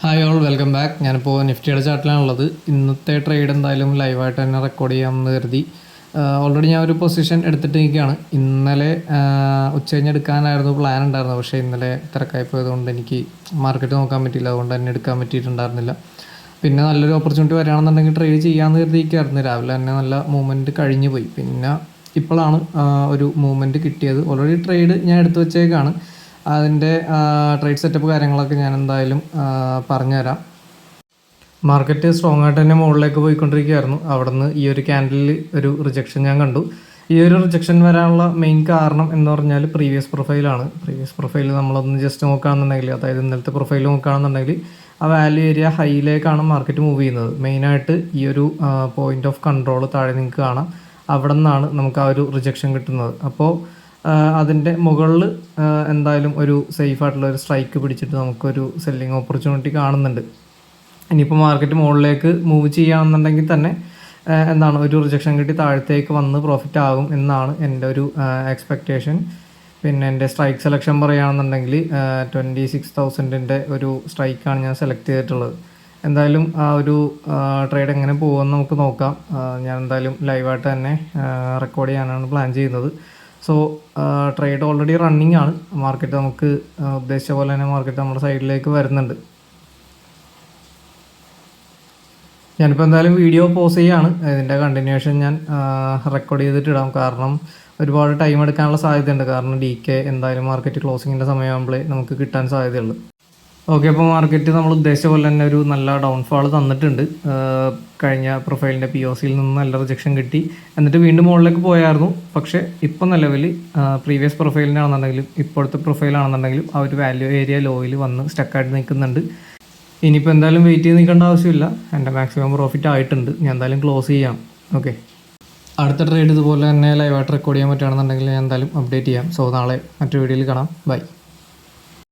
Hi all welcome back. ഞാനിപ്പോൾ നിഫ്റ്റിയുടെ ചാർട്ടിലാണുള്ളത്. ഇന്നത്തെ ട്രേഡ് എന്തായാലും ലൈവായിട്ട് തന്നെ റെക്കോർഡ് ചെയ്യാമെന്ന് കരുതി. ഓൾറെഡി ഞാൻ ഒരു പൊസിഷൻ എടുത്തിട്ട് നിൽക്കുകയാണ്. ഇന്നലെ ഉച്ചകഴിഞ്ഞ് എടുക്കാനായിരുന്നു പ്ലാൻ ഉണ്ടായിരുന്നത്, പക്ഷേ ഇന്നലെ തിരക്കായി പോയതുകൊണ്ട് എനിക്ക് മാർക്കറ്റ് നോക്കാൻ പറ്റിയില്ല, അതുകൊണ്ട് തന്നെ എടുക്കാൻ പറ്റിയിട്ടുണ്ടായിരുന്നില്ല. പിന്നെ നല്ലൊരു ഓപ്പർച്യൂണിറ്റി വരികയാണെന്നുണ്ടെങ്കിൽ ട്രേഡ് ചെയ്യാമെന്ന് കരുതിയിരിക്കുകയായിരുന്നു. രാവിലെ തന്നെ നല്ല മൂവ്മെൻറ്റ് കഴിഞ്ഞു പോയി. പിന്നെ ഇപ്പോഴാണ് ഒരു മൂവ്മെൻറ്റ് കിട്ടിയത്. ഓൾറെഡി ട്രേഡ് ഞാൻ എടുത്തു വെച്ചേക്കാണ്. അതിൻ്റെ ട്രേഡ് സെറ്റപ്പ് കാര്യങ്ങളൊക്കെ ഞാൻ എന്തായാലും പറഞ്ഞുതരാം. മാർക്കറ്റ് സ്ട്രോങ് ആയിട്ട് തന്നെ മുകളിലേക്ക് പോയിക്കൊണ്ടിരിക്കുകയായിരുന്നു. അവിടെ നിന്ന് ഈ ഒരു ക്യാൻഡലിൽ ഒരു റിജക്ഷൻ ഞാൻ കണ്ടു. ഈ ഒരു റിജക്ഷൻ വരാനുള്ള മെയിൻ കാരണം എന്ന് പറഞ്ഞാൽ പ്രീവിയസ് പ്രൊഫൈലാണ്. പ്രീവിയസ് പ്രൊഫൈൽ നമ്മളൊന്ന് ജസ്റ്റ് നോക്കുകയാണെന്നുണ്ടെങ്കിൽ, അതായത് ഇന്നലത്തെ പ്രൊഫൈൽ നോക്കുകയാണെന്നുണ്ടെങ്കിൽ ആ വാല്യൂ ഏരിയ ഹൈയിലേക്കാണ് മാർക്കറ്റ് മൂവ് ചെയ്യുന്നത്. മെയിനായിട്ട് ഈ ഒരു പോയിൻ്റ് ഓഫ് കൺട്രോൾ താഴെ നിങ്ങൾക്ക് കാണാം. അവിടെ നിന്നാണ് നമുക്ക് ആ ഒരു റിജക്ഷൻ കിട്ടുന്നത്. അപ്പോൾ അതിൻ്റെ മുകളിൽ എന്തായാലും ഒരു സേഫായിട്ടുള്ള ഒരു സ്ട്രൈക്ക് പിടിച്ചിട്ട് നമുക്കൊരു സെല്ലിങ് ഓപ്പർച്യൂണിറ്റി കാണുന്നുണ്ട്. ഇനിയിപ്പോൾ മാർക്കറ്റ് മുകളിലേക്ക് മൂവ് ചെയ്യുകയാണെന്നുണ്ടെങ്കിൽ തന്നെ എന്താണ് ഒരു റിജക്ഷൻ കിട്ടി താഴത്തേക്ക് വന്ന് പ്രോഫിറ്റ് ആകും എന്നാണ് എൻ്റെ ഒരു എക്സ്പെക്റ്റേഷൻ. പിന്നെ എൻ്റെ സ്ട്രൈക്ക് സെലക്ഷൻ പറയുകയാണെന്നുണ്ടെങ്കിൽ 26,000 ഒരു സ്ട്രൈക്കാണ് ഞാൻ സെലക്ട് ചെയ്തിട്ടുള്ളത്. എന്തായാലും ആ ഒരു ട്രേഡ് എങ്ങനെ പോകുമെന്ന് നമുക്ക് നോക്കാം. ഞാൻ എന്തായാലും ലൈവായിട്ട് തന്നെ റെക്കോർഡ് ചെയ്യാനാണ് പ്ലാൻ ചെയ്യുന്നത്. സോ ട്രേഡ് ഓൾറെഡി റണ്ണിങ് ആണ്. മാർക്കറ്റ് നമുക്ക് ഉദ്ദേശിച്ച പോലെ തന്നെ മാർക്കറ്റ് നമ്മുടെ സൈഡിലേക്ക് വരുന്നുണ്ട്. ഞാനിപ്പോൾ എന്തായാലും വീഡിയോ പോസ് ചെയ്യുകയാണ്. ഇതിൻ്റെ കണ്ടിന്യൂഷൻ ഞാൻ റെക്കോർഡ് ചെയ്തിട്ടിടാം. കാരണം ഒരുപാട് ടൈം എടുക്കാനുള്ള സാധ്യതയുണ്ട്. കാരണം DK എന്തായാലും മാർക്കറ്റ് ക്ലോസിങ്ങിൻ്റെ സമയമാകുമ്പോഴേ നമുക്ക് കിട്ടാൻ സാധ്യതയുള്ളൂ. ഓക്കെ, അപ്പോൾ മാർക്കറ്റ് നമ്മൾ ഉദ്ദേശിച്ച പോലെ തന്നെ ഒരു നല്ല ഡൗൺഫാൾ തന്നിട്ടുണ്ട്. കഴിഞ്ഞ പ്രൊഫൈലിൻ്റെ POCയിൽ നിന്ന് നല്ല റിജക്ഷൻ കിട്ടി, എന്നിട്ട് വീണ്ടും മുകളിലേക്ക് പോയായിരുന്നു. പക്ഷേ ഇപ്പോൾ നിലവിൽ പ്രീവിയസ് പ്രൊഫൈലിനാണെന്നുണ്ടെങ്കിലും ഇപ്പോഴത്തെ പ്രൊഫൈലാണെന്നുണ്ടെങ്കിലും ആ ഒരു വാല്യൂ ഏരിയ ലോയിൽ വന്ന് സ്റ്റക്കായിട്ട് നിൽക്കുന്നുണ്ട്. ഇനിയിപ്പോൾ എന്തായാലും വെയിറ്റ് ചെയ്ത് നിൽക്കേണ്ട ആവശ്യമില്ല. എൻ്റെ മാക്സിമം പ്രോഫിറ്റ് ആയിട്ടുണ്ട്. ഞാൻ എന്തായാലും ക്ലോസ് ചെയ്യാം. ഓക്കെ, അടുത്ത ട്രേഡ് ഇതുപോലെ തന്നെ ലൈവായിട്ട് റെക്കോർഡ് ചെയ്യാൻ പറ്റുകയാണെന്നുണ്ടെങ്കിൽ ഞാൻ എന്തായാലും അപ്ഡേറ്റ് ചെയ്യാം. സോ നാളെ മറ്റൊരു വീഡിയോയിൽ കാണാം. ബൈ.